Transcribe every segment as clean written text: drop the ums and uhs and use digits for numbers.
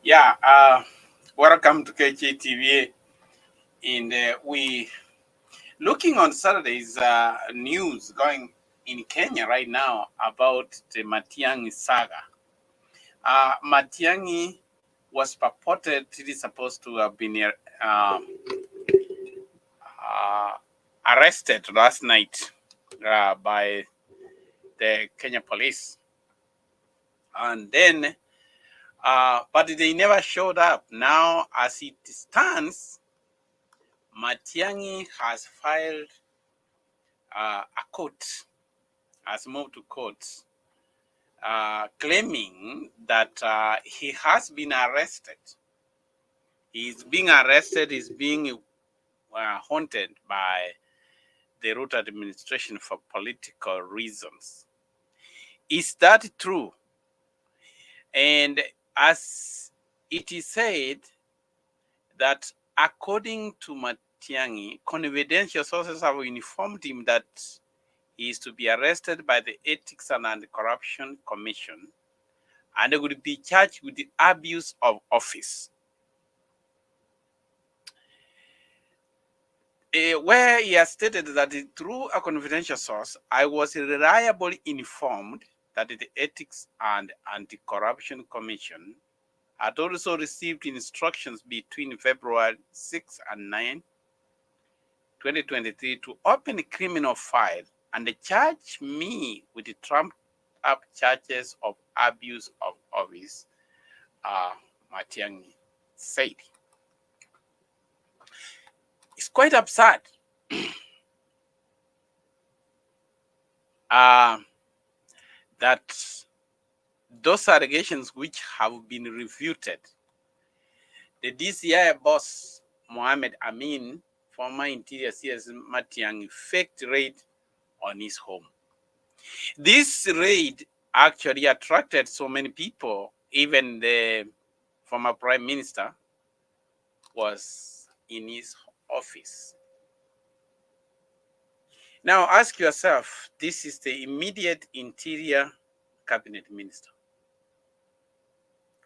Yeah, welcome to KJTV. And we looking on Saturday's news going in Kenya right now about the Matiangi saga. Matiangi was purportedly supposed to have been arrested last night by the Kenya police. And then, but they never showed up. Now, as it stands, Matiangi has filed a court, has moved to court, claiming that he has been arrested. He's being arrested, he's being haunted by the Ruto administration for political reasons. Is that true? And as it is said that according to Matiangi, confidential sources have informed him that he is to be arrested by the Ethics and Anti-Corruption Commission and he would be charged with the abuse of office. Where he has stated that through a confidential source, I was reliably informed that the Ethics and Anti-Corruption Commission had also received instructions between February 6 and 9, 2023 to open a criminal file and charge me with the trumped-up charges of abuse of office, Matiangi said. It's quite absurd. That those allegations which have been refuted, the DCI boss, Mohammed Amin, former Interior CS Matiangi, faked raid on his home. This raid actually attracted so many people. Even the former Prime Minister was in his office. Now ask yourself, this is the immediate Interior Cabinet Minister.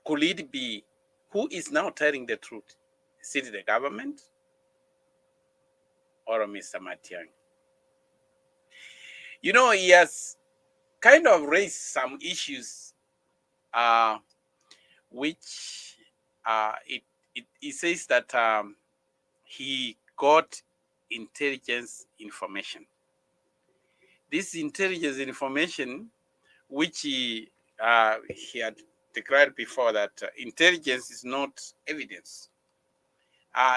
Could it be who is now telling the truth? Is it the government or Mr. Matiangi? You know, he has kind of raised some issues which it says that he got intelligence information. This intelligence information, which he had declared before that intelligence is not evidence.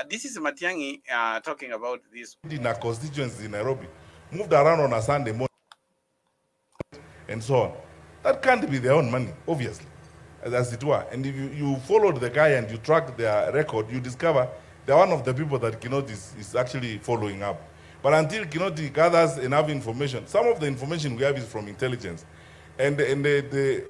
This is Matiangi talking about this. In our constituencies in Nairobi, moved around on a Sunday morning and so on. That can't be their own money, obviously, as it were. And if you followed the guy and you tracked their record, you discover they're one of the people that Kinoti is actually following up. But until Kinoti gathers enough information, some of the information we have is from intelligence. And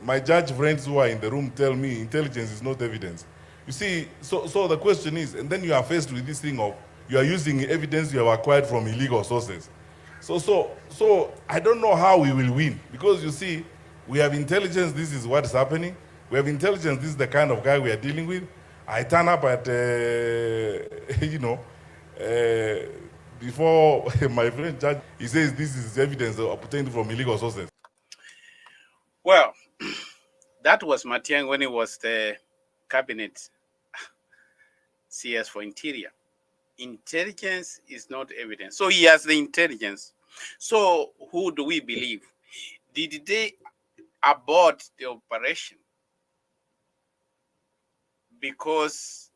my judge friends who are in the room tell me intelligence is not evidence. You see, so the question is, and then you are faced with this thing of you are using evidence you have acquired from illegal sources. So I don't know how we will win, because you see, we have intelligence, this is what is happening. We have intelligence, this is the kind of guy we are dealing with. I turn up at, before my friend judge, he says this is evidence obtained from illegal sources. Well, that was Matiangi when he was the cabinet CS for Interior. Intelligence is not evidence. So he has the intelligence. So who do we believe? Did they abort the operation because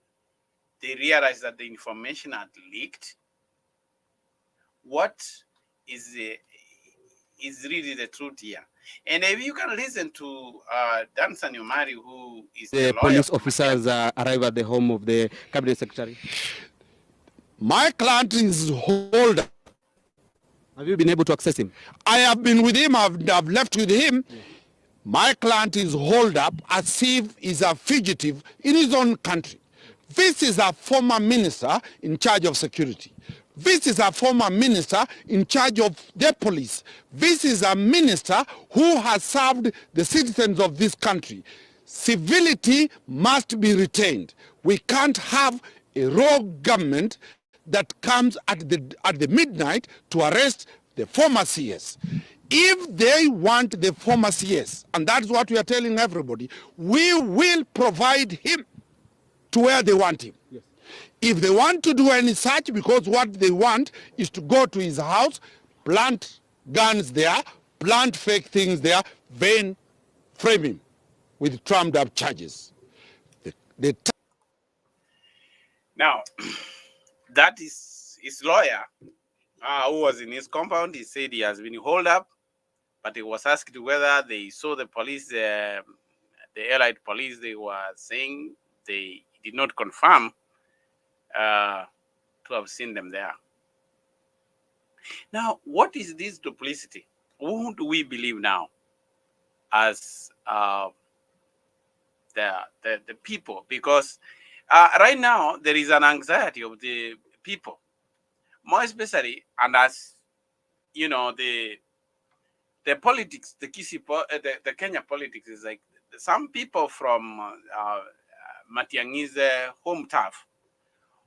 they realized that the information had leaked? What is really the truth here? And if you can listen to Dansan Yomari, who is the police officers arrive at the home of the cabinet secretary. My client is holed up. Have you been able to access him? I have been with him. I've left with him. Yeah. My client is holed up as if he's a fugitive in his own country. This is a former minister in charge of security. This is a former minister in charge of the police. This is a minister who has served the citizens of this country. civility must be retained. We can't have a rogue government that comes at the midnight to arrest the former CS. If they want the former CS, and that's what we are telling everybody, we will provide him to where they want him. Yes. If they want to do any search, because what they want is to go to his house, plant guns there, plant fake things there, then frame him with trumped up charges. Now, that is his lawyer who was in his compound. He said he has been held up, but he was asked whether they saw the police, the allied police. They were saying they did not confirm to have seen them there. Now, what is this duplicity? Who do we believe now as the people? Because right now there is an anxiety of the people, more especially, and as you know, the politics, the Kenya politics is like some people from Matiangi's home turf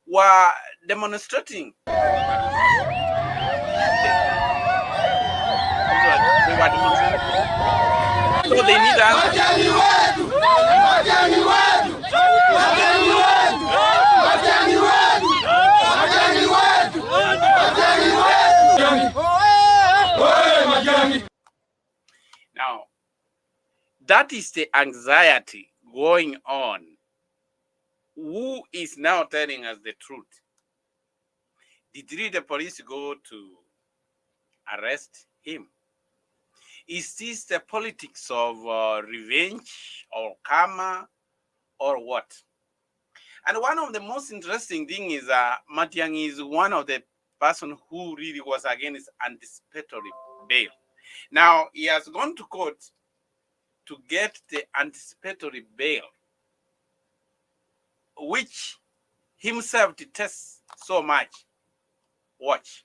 were demonstrating. They were demonstrating. So they need Now, that is the anxiety going on. Who is now telling us the truth? Did really the police go to arrest him? Is this the politics of revenge or karma or what? And one of the most interesting things is Matiangi is one of the person who really was against anticipatory bail. Now, he has gone to court to get the anticipatory bail, which himself detests so much. Watch.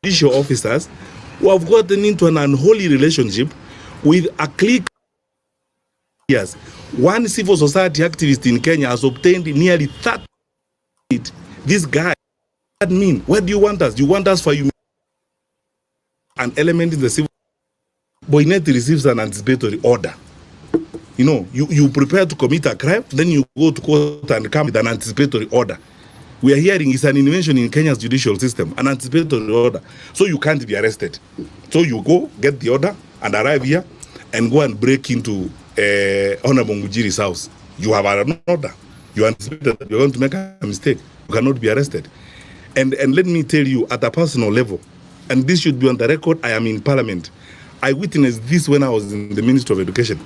Judicial officers who have gotten into an unholy relationship with a clique. Yes, one civil society activist in Kenya has obtained nearly 30. This guy, what does that mean? What do you want us? You want us for you? An element in the civil. Boynet receives an anticipatory order. You know, you prepare to commit a crime, then you go to court and come with an anticipatory order. We are hearing it's an invention in Kenya's judicial system, an anticipatory order. So you can't be arrested. So you go, get the order, and arrive here, and go and break into Honorable Mujiri's house. You have an order. You anticipate that you're going to make a mistake. You cannot be arrested. And let me tell you, at a personal level, and this should be on the record, I am in Parliament. I witnessed this when I was in the Ministry of Education.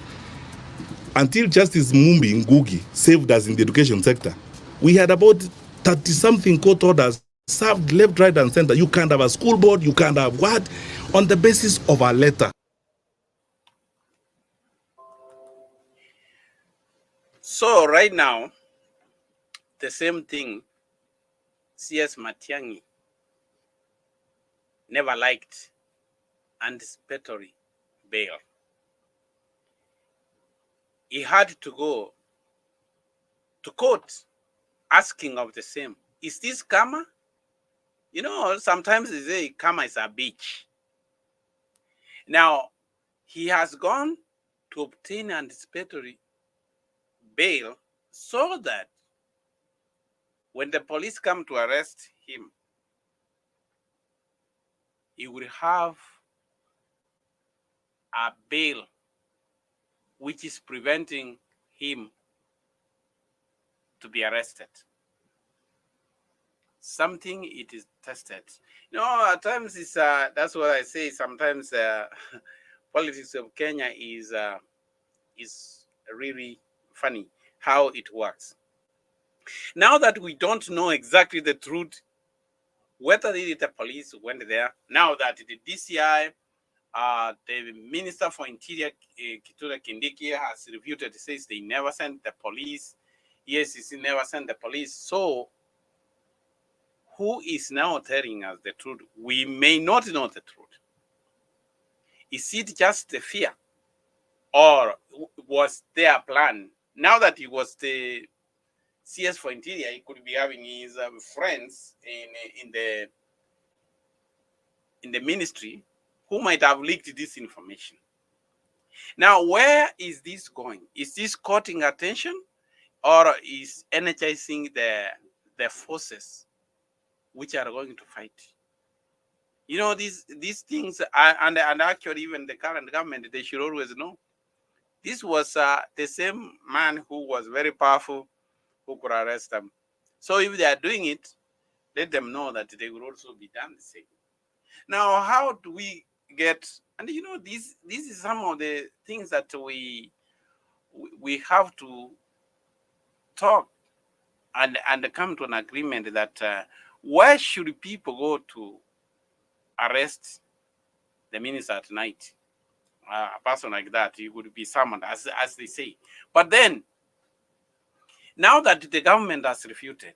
Until Justice Mumbi Ngugi saved us in the education sector, we had about 30-something court orders served left, right, and center. You can't have a school board, you can't have what? On the basis of a letter. So right now, the same thing, CS Matiangi never liked anticipatory bail. He had to go to court asking of the same. Is this karma? You know, sometimes they say karma is a bitch. Now, he has gone to obtain anticipatory bail so that when the police come to arrest him, he will have a bail which is preventing him to be arrested. Something it is tested. You know, at times it's that's what I say. Sometimes politics of Kenya is really funny how it works. Now that we don't know exactly the truth, whether the police went there, now that the DCI, the Minister for Interior, Kithure Kindiki, has refuted, says they never sent the police. EACC never sent the police. So, who is now telling us the truth? We may not know the truth. Is it just the fear? Or was their plan. Now that he was the CS for Interior, he could be having his friends in the ministry who might have leaked this information. Now, where is this going? Is this courting attention, or is energizing the forces which are going to fight? You know, these things are, and actually even the current government, they should always know. This was the same man who was very powerful, who could arrest them. So if they are doing it, let them know that they will also be done the same. Now, how do we get, and you know, this is some of the things that we have to talk and come to an agreement that where should people go to arrest the minister at night? A person like that, he would be summoned, as they say. But then, now that the government has refuted,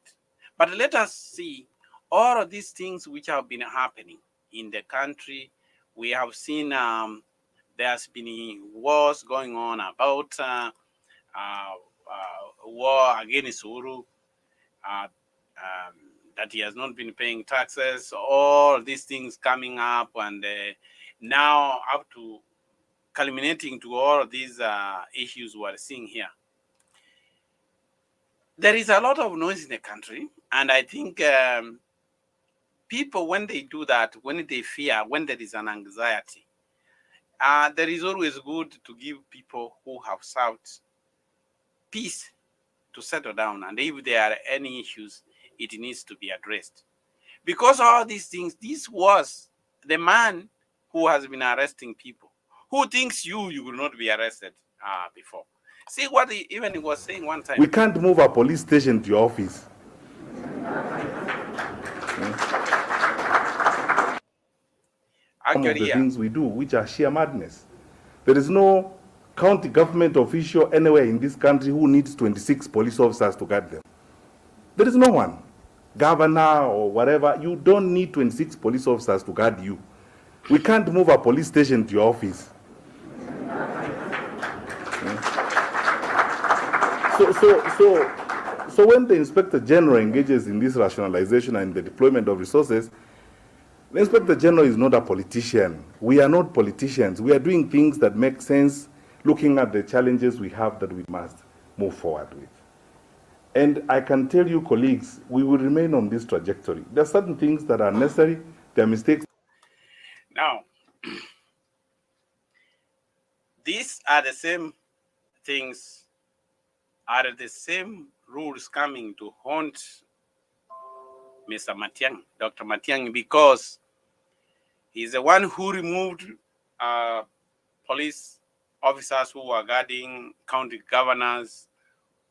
but let us see all of these things which have been happening in the country. We have seen there's been wars going on about war against Uru, that he has not been paying taxes, all these things coming up, and now up to culminating to all of these issues we are seeing here. There is a lot of noise in the country, and I think people, when they do that, when they fear, when there is an anxiety, there is always good to give people who have served peace to settle down, and if there are any issues, it needs to be addressed. Because all these things, this was the man who has been arresting people. Who thinks you will not be arrested before? See what he was saying one time. We can't move a police station to your office. Some of the things we do, which are sheer madness. There is no county government official anywhere in this country who needs 26 police officers to guard them. There is no one. Governor or whatever, you don't need 26 police officers to guard you. We can't move a police station to your office. So when the Inspector General engages in this rationalization and the deployment of resources, the Inspector General is not a politician. We are not politicians. We are doing things that make sense, looking at the challenges we have that we must move forward with. And I can tell you, colleagues, we will remain on this trajectory. There are certain things that are necessary, there are mistakes. Now, these are the same things, are the same rules coming to haunt Mr. Matiangi, Dr. Matiangi, because he's the one who removed police officers who were guarding county governors,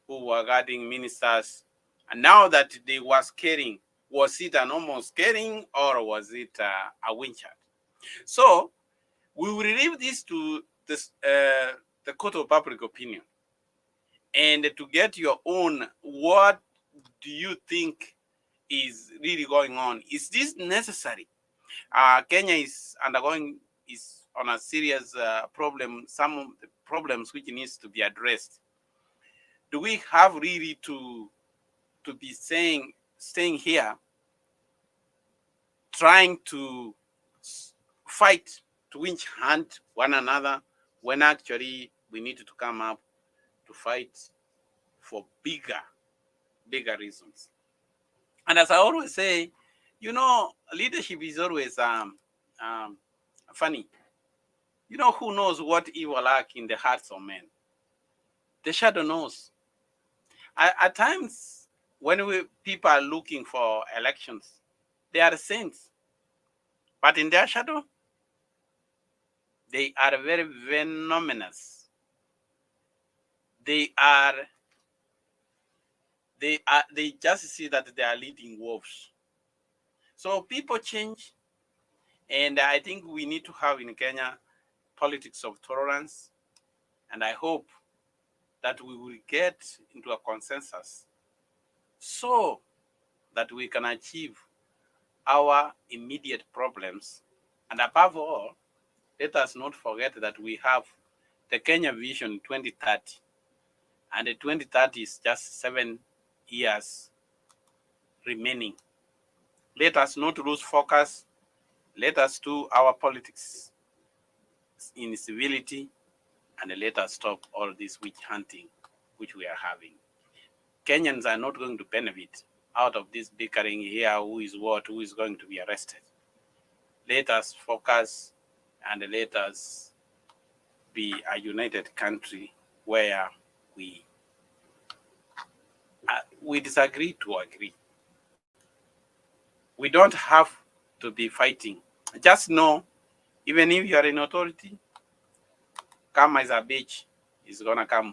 who were guarding ministers. And now that they were scaring, was it an almost scaring, or was it a wind chart? So we will leave this to this, the court of public opinion, and to get your own, what do you think is really going on? Is this necessary? Kenya is on a serious problem, some of the problems which needs to be addressed. Do we have really to be staying here, trying to fight, to winch hunt one another, when actually we need to come up to fight for bigger reasons? And as I always say, you know, leadership is always funny. You know, who knows what evil lurk in the hearts of men? The shadow knows. At times, when people are looking for elections, they are saints. But in their shadow, they are very venomous. They just see that they are leading wolves. So people change, and I think we need to have in Kenya politics of tolerance, and I hope that we will get into a consensus so that we can achieve our immediate problems. And above all, let us not forget that we have the Kenya Vision 2030. And the 2030 is just 7 years remaining. Let us not lose focus. Let us do our politics in civility, and let us stop all this witch hunting which we are having. Kenyans are not going to benefit out of this bickering here, who is what, who is going to be arrested. Let us focus and let us be a united country where we disagree to agree. We don't have to be fighting. Just know, even if you are in authority, come as a bitch is gonna come